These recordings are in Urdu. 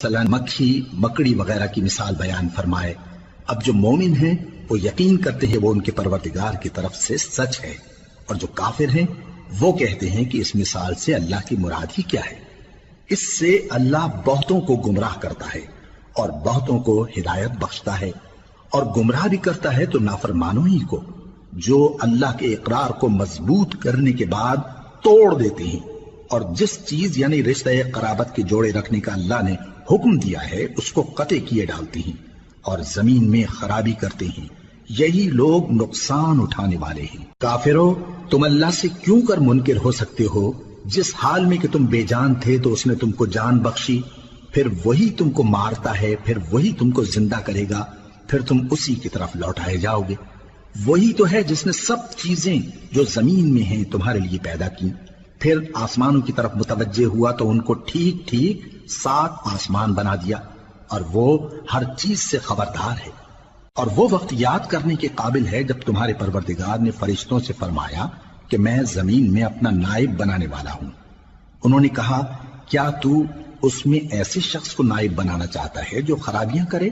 مثلا مکھی مکڑی وغیرہ کی مثال بیان فرمائے۔ اب جو مومن ہیں وہ یقین کرتے ہیں وہ ان کے پروردگار کی طرف سے سچ ہے، اور جو کافر ہیں وہ کہتے ہیں کہ اس مثال سے اللہ کی مراد ہی کیا ہے۔ اس سے اللہ بہتوں کو گمراہ کرتا ہے اور بہتوں کو ہدایت بخشتا ہے، اور گمراہ بھی کرتا ہے تو نافرمانوں ہی کو، جو اللہ کے اقرار کو مضبوط کرنے کے بعد توڑ دیتے ہیں، اور جس چیز یعنی رشتہ قرابت کے جوڑے رکھنے کا اللہ نے حکم دیا ہے اس کو قطع کیے ڈالتے ہیں اور زمین میں خرابی کرتے ہیں۔ یہی لوگ نقصان اٹھانے والے ہیں۔ کافرو، تم اللہ سے کیوں کر منکر ہو سکتے ہو؟ جس حال میں کہ تم بے جان تھے تو اس نے تم کو جان بخشی، پھر وہی تم کو مارتا ہے، پھر وہی تم کو زندہ کرے گا، پھر تم اسی کی طرف لوٹائے جاؤ گے۔ وہی تو ہے جس نے سب چیزیں جو زمین میں ہیں تمہارے لیے پیدا کی، پھر آسمانوں کی طرف متوجہ ہوا تو ان کو ٹھیک ٹھیک 7 آسمان بنا دیا، اور وہ ہر چیز سے خبردار ہے۔ اور وہ وقت یاد کرنے کے قابل ہے جب تمہارے پروردگار نے فرشتوں سے فرمایا کہ میں زمین میں اپنا نائب بنانے والا ہوں۔ انہوں نے کہا، کیا تو اس میں ایسے شخص کو نائب بنانا چاہتا ہے جو خرابیاں کرے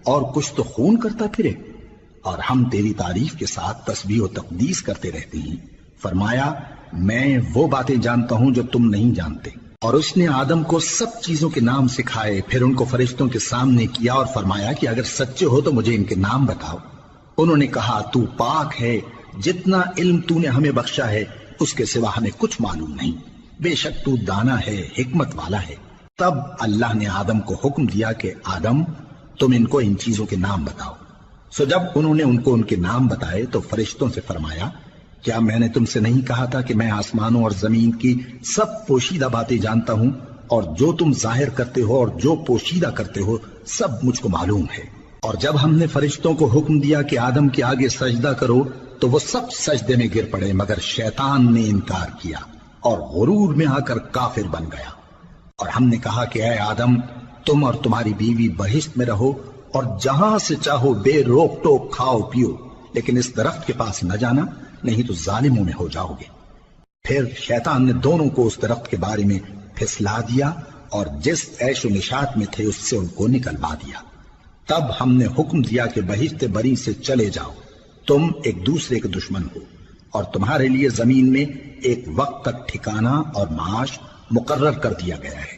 اور کچھ تو خون کرتا پھرے؟ اور ہم تیری تعریف کے ساتھ تسبیح و تقدیس کرتے رہتے ہیں۔ فرمایا، میں وہ باتیں جانتا ہوں جو تم نہیں جانتے۔ اور اس نے آدم کو سب چیزوں کے نام سکھائے، پھر ان کو فرشتوں کے سامنے کیا اور فرمایا کہ اگر سچے ہو تو مجھے ان کے نام بتاؤ۔ انہوں نے کہا، تو پاک ہے، جتنا علم تو نے ہمیں بخشا ہے اس کے سوا ہمیں کچھ معلوم نہیں، بے شک تو دانا ہے، حکمت والا ہے۔ تب اللہ نے آدم کو حکم دیا کہ آدم، تم ان کو ان چیزوں کے نام بتاؤ۔ سو جب انہوں نے ان کو ان کے نام بتائے تو فرشتوں سے فرمایا، کیا میں نے تم سے نہیں کہا تھا کہ میں آسمانوں اور زمین کی سب پوشیدہ باتیں جانتا ہوں، اور جو تم ظاہر کرتے ہو اور جو پوشیدہ کرتے ہو سب مجھ کو معلوم ہے۔ اور جب ہم نے فرشتوں کو حکم دیا کہ آدم کے آگے سجدہ کرو تو وہ سب سجدے میں گر پڑے مگر شیطان نے انکار کیا اور غرور میں آ کر کافر بن گیا۔ اور ہم نے کہا کہ اے آدم، تم اور تمہاری بیوی بہشت میں رہو اور جہاں سے چاہو بے روک ٹوک کھاؤ پیو، لیکن اس درخت کے پاس نہ جانا، نہیں تو ظالموں میں ہو جاؤ گے۔ پھر شیطان نے دونوں کو اس درخت کے بارے میں پھسلا دیا اور جس عیش و نشاط میں تھے اس سے ان کو نکلوا دیا۔ تب ہم نے حکم دیا کہ بہشت بری سے چلے جاؤ، تم ایک دوسرے کے دشمن ہو، اور تمہارے لیے زمین میں ایک وقت تک ٹھکانہ اور معاش مقرر کر دیا گیا ہے۔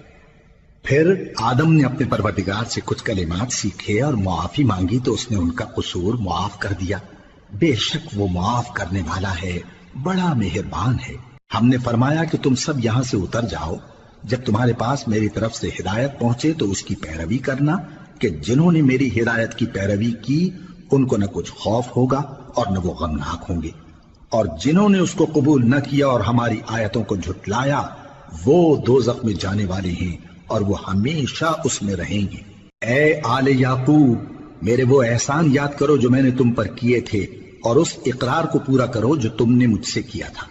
پھر آدم نے اپنے پروردگار سے کچھ کلمات سیکھے اور معافی مانگی تو اس نے ان کا قصور معاف کر دیا۔ بے شک وہ معاف کرنے والا ہے، بڑا مہربان ہے۔ ہم نے فرمایا کہ تم سب یہاں سے اتر جاؤ، جب تمہارے پاس میری طرف سے ہدایت پہنچے تو اس کی پیروی کرنا، کہ جنہوں نے میری ہدایت کی پیروی کی ان کو نہ کچھ خوف ہوگا اور نہ وہ غمناک ہوں گے، اور جنہوں نے اس کو قبول نہ کیا اور ہماری آیتوں کو جھٹلایا وہ دوزخ میں جانے والے ہیں اور وہ ہمیشہ اس میں رہیں گے۔ اے آل یعقوب، میرے وہ احسان یاد کرو جو میں نے تم پر کیے تھے، اور اس اقرار کو پورا کرو جو تم نے مجھ سے کیا تھا۔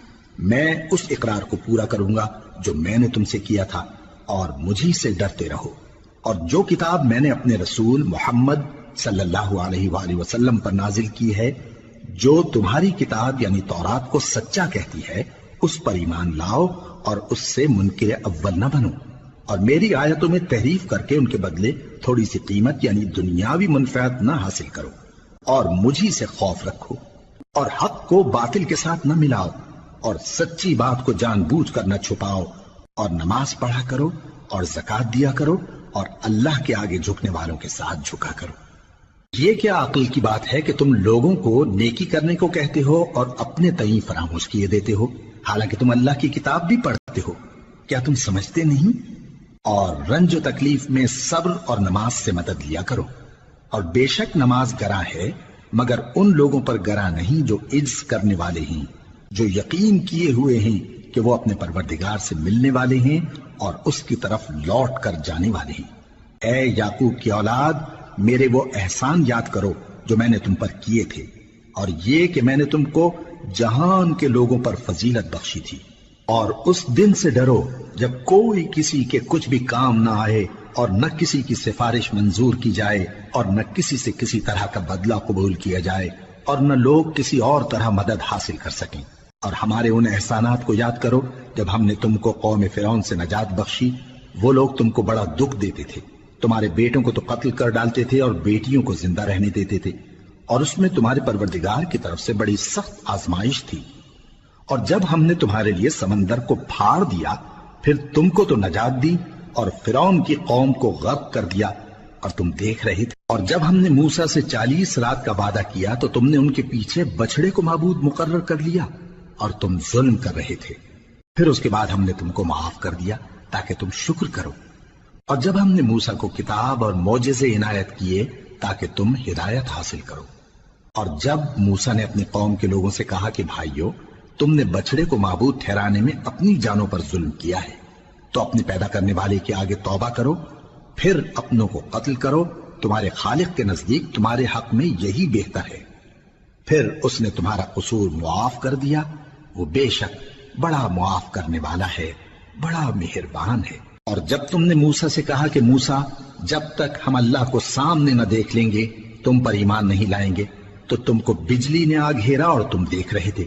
میں اس اقرار کو پورا کروں گا جو میں نے تم سے کیا تھا، اور مجھی سے ڈرتے رہو۔ اور جو کتاب میں نے اپنے رسول محمد صلی اللہ علیہ وآلہ وسلم پر نازل کی ہے، جو تمہاری کتاب یعنی تورات کو سچا کہتی ہے، اس پر ایمان لاؤ اور اس سے منکر اول نہ بنو، اور میری آیتوں میں تحریف کر کے ان کے بدلے تھوڑی سی قیمت یعنی دنیاوی منفعت نہ حاصل کرو، اور مجھی سے خوف رکھو، اور حق کو باطل کے ساتھ نہ ملاؤ، اور سچی بات کو جان بوجھ کر نہ چھپاؤ، اور نماز پڑھا کرو اور زکوٰۃ دیا کرو، اور اللہ کے آگے جھکنے والوں کے ساتھ جھکا کرو۔ یہ کیا عقل کی بات ہے کہ تم لوگوں کو نیکی کرنے کو کہتے ہو اور اپنے تئیں فراموش کیے دیتے ہو، حالانکہ تم اللہ کی کتاب بھی پڑھتے ہو؟ کیا تم سمجھتے نہیں؟ اور رنج و تکلیف میں صبر اور نماز سے مدد لیا کرو، اور بے شک نماز گراں ہے مگر ان لوگوں پر گراں نہیں جو عجز کرنے والے ہیں، جو یقین کیے ہوئے ہیں کہ وہ اپنے پروردگار سے ملنے والے ہیں اور اس کی طرف لوٹ کر جانے والے ہیں۔ اے یعقوب کی اولاد، میرے وہ احسان یاد کرو جو میں نے تم پر کیے تھے، اور یہ کہ میں نے تم کو جہان کے لوگوں پر فضیلت بخشی تھی۔ اور اس دن سے ڈرو جب کوئی کسی کے کچھ بھی کام نہ آئے، اور نہ کسی کی سفارش منظور کی جائے، اور نہ کسی سے کسی طرح کا بدلہ قبول کیا جائے، اور نہ لوگ کسی اور طرح مدد حاصل کر سکیں۔ اور ہمارے ان احسانات کو یاد کرو جب ہم نے تم کو قوم فرعون سے نجات بخشی، وہ لوگ تم کو بڑا دکھ دیتے تھے، تمہارے بیٹوں کو تو قتل کر ڈالتے تھے اور بیٹیوں کو زندہ رہنے دیتے تھے، اور اس میں تمہارے پروردگار کی طرف سے بڑی سخت آزمائش تھی۔ اور جب ہم نے تمہارے لیے سمندر کو پھاڑ دیا، پھر تم کو تو نجات دی اور فرعون کی قوم کو غرق کر دیا، اور تم دیکھ رہے تھے۔ اور جب ہم نے موسیٰ سے 40 رات کا وعدہ کیا تو تم نے ان کے پیچھے بچڑے کو معبود مقرر کر لیا اور تم ظلم کر رہے تھے۔ پھر اس کے بعد ہم نے تم کو معاف کر دیا تاکہ تم شکر کرو۔ اور جب ہم نے موسیٰ کو کتاب اور معجزے عنایت کیے تاکہ تم ہدایت حاصل کرو۔ اور جب موسیٰ نے اپنی قوم کے لوگوں سے کہا کہ بھائیو، تم نے بچڑے کو معبود ٹھہرانے میں اپنی جانوں پر ظلم کیا ہے، تو اپنے پیدا کرنے والے کے آگے توبہ کرو، پھر اپنوں کو قتل کرو، تمہارے خالق کے نزدیک تمہارے حق میں یہی بہتر ہے۔ پھر اس نے تمہارا قصور معاف کر دیا، وہ بے شک بڑا معاف کرنے والا ہے، بڑا مہربان ہے۔ اور جب تم نے موسیٰ سے کہا کہ موسیٰ، جب تک ہم اللہ کو سامنے نہ دیکھ لیں گے تم پر ایمان نہیں لائیں گے، تو تم کو بجلی نے آ گھیرا اور تم دیکھ رہے تھے۔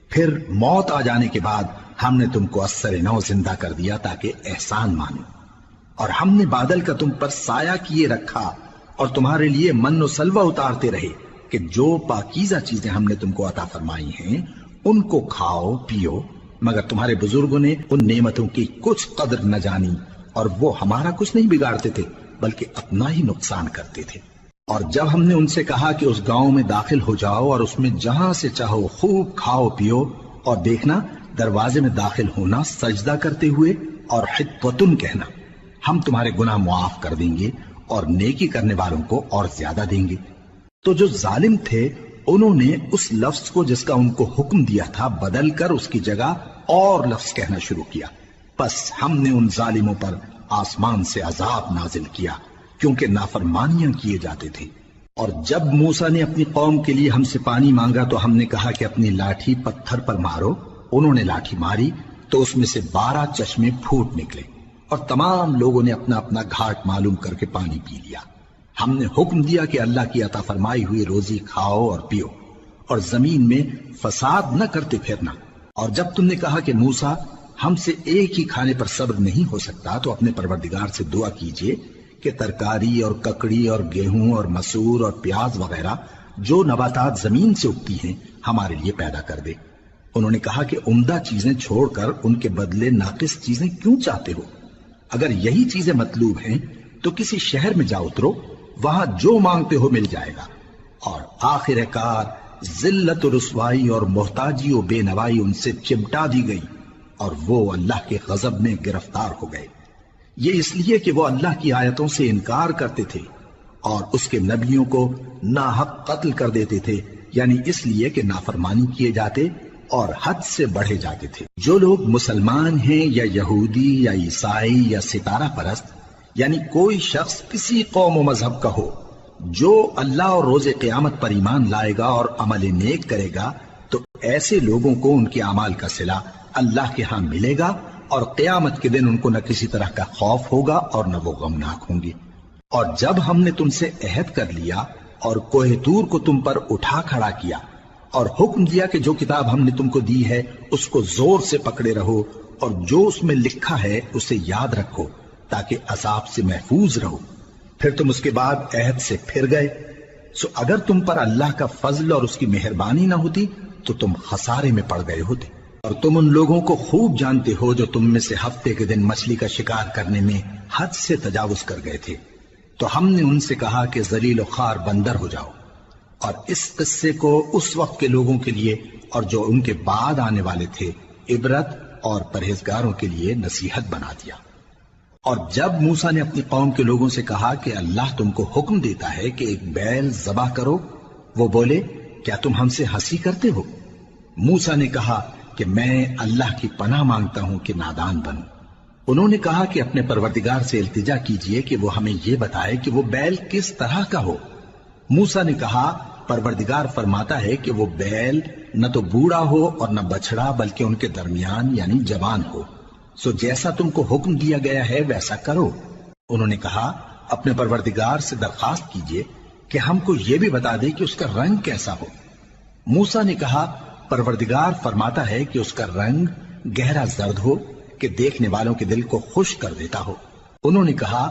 پھر موت آ جانے کے بعد ہم نے تم کو اثر نو زندہ کر دیا تاکہ احسان مانو۔ اور ہم نے بادل کا تم پر سایہ کیے رکھا اور تمہارے لیے من و سلوہ اتارتے رہے کہ جو پاکیزہ چیزیں ہم نے تم کو عطا فرمائی ہیں ان کو کھاؤ پیو، مگر تمہارے بزرگوں نے ان نعمتوں کی کچھ قدر نہ جانی، اور وہ ہمارا کچھ نہیں بگاڑتے تھے بلکہ اپنا ہی نقصان کرتے تھے۔ اور جب ہم نے ان سے کہا کہ اس گاؤں میں داخل ہو جاؤ اور اس میں جہاں سے چاہو خوب کھاؤ پیو، اور دیکھنا دروازے میں داخل ہونا سجدہ کرتے ہوئے اور حطوتن کہنا، ہم تمہارے گناہ معاف کر دیں گے اور نیکی کرنے والوں کو اور زیادہ دیں گے۔ تو جو ظالم تھے انہوں نے اس لفظ کو جس کا ان کو حکم دیا تھا بدل کر اس کی جگہ اور لفظ کہنا شروع کیا، پس ہم نے ان ظالموں پر آسمان سے عذاب نازل کیا کیونکہ نافرمانیاں کیے جاتے تھے۔ اور جب موسیٰ نے اپنی قوم کے لیے ہم سے پانی مانگا تو ہم نے کہا کہ اپنی لاٹھی پتھر پر مارو۔ انہوں نے لاٹھی ماری تو اس میں سے 12 چشمے پھوٹ نکلے، اور تمام لوگوں نے اپنا اپنا گھاٹ معلوم کر کے پانی پی لیا۔ ہم نے حکم دیا کہ اللہ کی عطا فرمائی ہوئی روزی کھاؤ اور پیو، اور زمین میں فساد نہ کرتے پھرنا۔ اور جب تم نے کہا کہ موسیٰ، ہم سے ایک ہی کھانے پر صبر نہیں ہو سکتا، تو اپنے پروردگار سے دعا کیجئے کہ ترکاری اور ککڑی اور گیہوں اور مسور اور پیاز وغیرہ جو نباتات زمین سے اگتی ہیں ہمارے لیے پیدا کر دے۔ انہوں نے کہا کہ عمدہ چیزیں چھوڑ کر ان کے بدلے ناقص چیزیں کیوں چاہتے ہو؟ اگر یہی چیزیں مطلوب ہیں تو کسی شہر میں جا اترو، وہاں جو مانگتے ہو مل جائے گا۔ اور آخر کار ذلت و رسوائی اور محتاجی و بے نوائی ان سے چمٹا دی گئی، اور وہ اللہ کے غضب میں گرفتار ہو گئے۔ یہ اس لیے کہ وہ اللہ کی آیتوں سے انکار کرتے تھے اور اس کے نبیوں کو ناحق قتل کر دیتے تھے، یعنی اس لیے کہ نافرمانی کیے جاتے اور حد سے بڑھے جاتے تھے۔ جو لوگ مسلمان ہیں یا یہودی یا عیسائی یا ستارہ پرست، یعنی کوئی شخص کسی قوم و مذہب کا ہو، جو اللہ اور روز قیامت پر ایمان لائے گا اور عمل نیک کرے گا، تو ایسے لوگوں کو ان کے اعمال کا صلہ اللہ کے ہاں ملے گا، اور قیامت کے دن ان کو نہ کسی طرح کا خوف ہوگا اور نہ وہ غمناک ہوں گے۔ اور جب ہم نے تم سے عہد کر لیا اور کوہ طور کو تم پر اٹھا کھڑا کیا اور حکم دیا کہ جو کتاب ہم نے تم کو دی ہے اس کو زور سے پکڑے رہو، اور جو اس میں لکھا ہے اسے یاد رکھو تاکہ عذاب سے محفوظ رہو، پھر تم اس کے بعد عہد سے پھر گئے، سو اگر تم پر اللہ کا فضل اور اس کی مہربانی نہ ہوتی تو تم خسارے میں پڑ گئے ہوتے۔ اور تم ان لوگوں کو خوب جانتے ہو جو تم میں سے ہفتے کے دن مچھلی کا شکار کرنے میں حد سے تجاوز کر گئے تھے، تو ہم نے ان سے کہا کہ ذلیل و خوار بندر ہو جاؤ، اور اس قصے کو اس وقت کے لوگوں کے لیے اور جو ان کے بعد آنے والے تھے عبرت اور پرہیزگاروں کے لیے نصیحت بنا دیا۔ اور جب موسیٰ نے اپنی قوم کے لوگوں سے کہا کہ اللہ تم کو حکم دیتا ہے کہ ایک بیل ذبح کرو، وہ بولے کیا تم ہم سے ہنسی کرتے ہو؟ موسیٰ نے کہا کہ میں اللہ کی پناہ مانگتا ہوں کہ نادان بنوں۔ انہوں نے کہا کہ اپنے پروردگار سے التجا کیجئے کہ وہ ہمیں یہ بتائے کہ وہ بیل کس طرح کا ہو۔ موسیٰ نے کہا پروردگار فرماتا ہے کہ وہ بیل نہ تو بوڑھا ہو اور نہ بچڑا بلکہ ان کے درمیان یعنی جوان ہو، سو جیسا تم کو حکم دیا گیا ہے ویسا کرو۔ انہوں نے کہا اپنے پروردگار سے درخواست کیجئے کہ ہم کو یہ بھی بتا دے کہ اس کا رنگ کیسا ہو۔ موسیٰ نے کہا پروردگار فرماتا ہے کہ اس کا رنگ گہرا زرد ہو کہ دیکھنے والوں کے دل کو خوش کر دیتا ہو۔ انہوں نے کہا